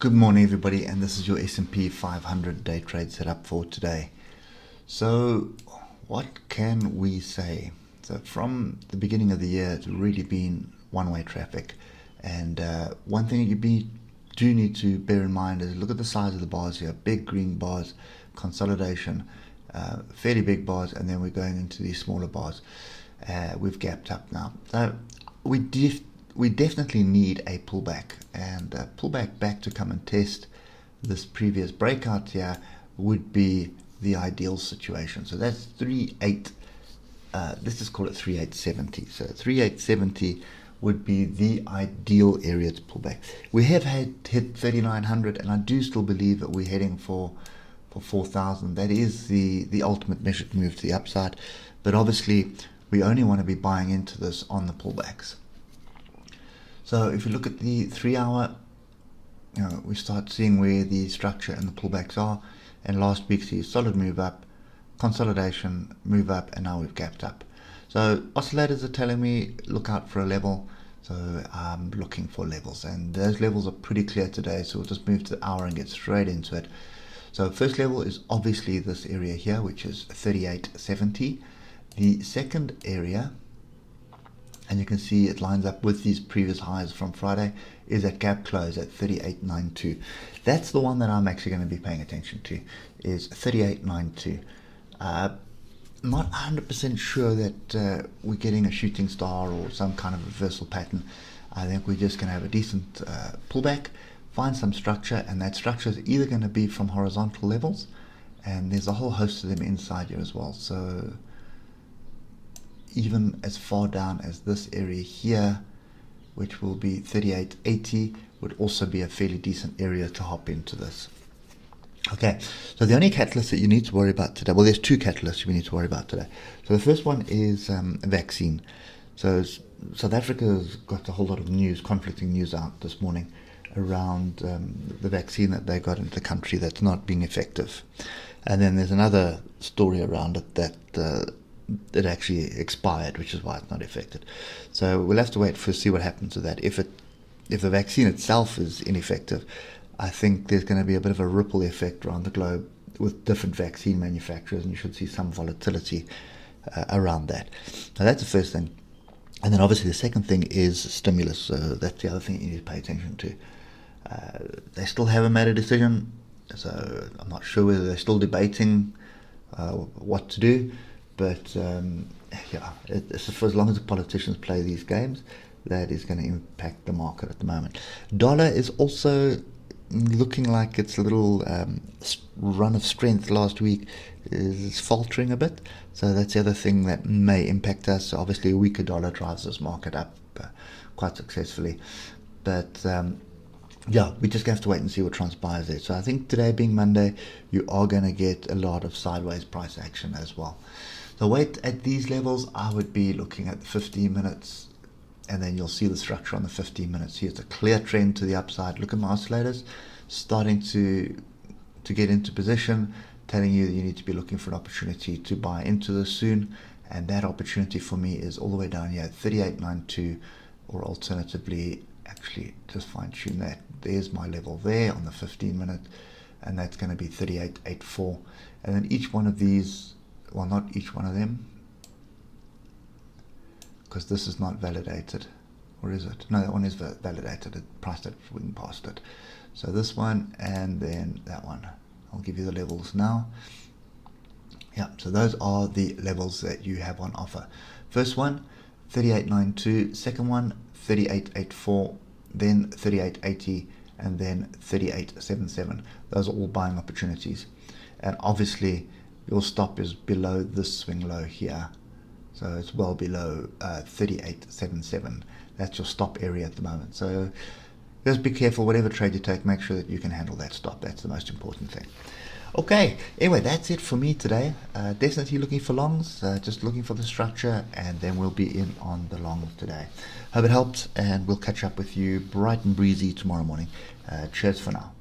Good morning, everybody, and this is your S&P 500 day trade setup for today. So what can we say? So from the beginning of the year, it's really been one-way traffic, and one thing you do need to bear in mind is look at the size of the bars here. Big green bars, consolidation, fairly big bars, and then we're going into these smaller bars. We've gapped up now. So we definitely need a pullback, and a pullback back to come and test this previous breakout here would be the ideal situation. So that's 38, let's just call it 3870. So 3870 would be the ideal area to pull back. We have hit 3900, and I do still believe that we're heading for 4000. That is the ultimate measured move to the upside, but obviously we only want to be buying into this on the pullbacks. So if you look at the 3 hour, we start seeing where the structure and the pullbacks are, and last week see a solid move up, consolidation, move up, and now we've gapped up. So oscillators are telling me look out for a level, so I'm looking for levels, and those levels are pretty clear today, so we'll just move to the hour and get straight into it. So first level is obviously this area here, which is 3870. The second area, and you can see it lines up with these previous highs from Friday, is at gap close at 3892. That's the one that I'm actually going to be paying attention to, is 3892. Not 100% sure that we're getting a shooting star or some kind of reversal pattern. I think we're just going to have a decent pullback, find some structure, and that structure is either going to be from horizontal levels, and there's a whole host of them inside here as well. So even as far down as this area here, which will be 3880, would also be a fairly decent area to hop into this. Okay, so the only catalyst that you need to worry about today, well, there's two catalysts we need to worry about today. So the first one is a vaccine. So South Africa has got a whole lot of news, conflicting news out this morning around the vaccine that they got into the country that's not being effective. And then there's another story around it that it actually expired, which is why it's not affected. So we'll have to wait to see what happens with that. If the vaccine itself is ineffective, I think there's going to be a bit of a ripple effect around the globe with different vaccine manufacturers, and you should see some volatility around that. Now that's the first thing. And then obviously the second thing is stimulus. So that's the other thing you need to pay attention to. They still haven't made a decision, so I'm not sure whether they're still debating what to do. But for as long as the politicians play these games, that is going to impact the market at the moment. Dollar is also looking like its little run of strength last week is faltering a bit. So that's the other thing that may impact us. Obviously, a weaker dollar drives this market up quite successfully. But we just have to wait and see what transpires there. So I think today being Monday, you are going to get a lot of sideways price action as well. So wait at these levels, I would be looking at the 15 minutes, and then you'll see the structure on the 15 minutes. Here's a clear trend to the upside. Look at my oscillators starting to get into position, telling you that you need to be looking for an opportunity to buy into this soon. And that opportunity for me is all the way down here at 3892, or alternatively, actually just fine tune that. There's my level there on the 15 minute, and that's going to be 3884. And then each one of these, well, not each one of them, because this is not validated, or is it? No, that one is validated. It priced it, went past it. So this one and then that one. I'll give you the levels now. Yeah, so those are the levels that you have on offer. First one, 3892. Second one, 3884. Then 3880, and then 3877. Those are all buying opportunities. And obviously, your stop is below this swing low here. So it's well below 3877. That's your stop area at the moment. So just be careful, whatever trade you take, make sure that you can handle that stop. That's the most important thing. Okay, anyway, that's it for me today. Definitely looking for longs, just looking for the structure, and then we'll be in on the longs today. Hope it helped, and we'll catch up with you bright and breezy tomorrow morning. Cheers for now.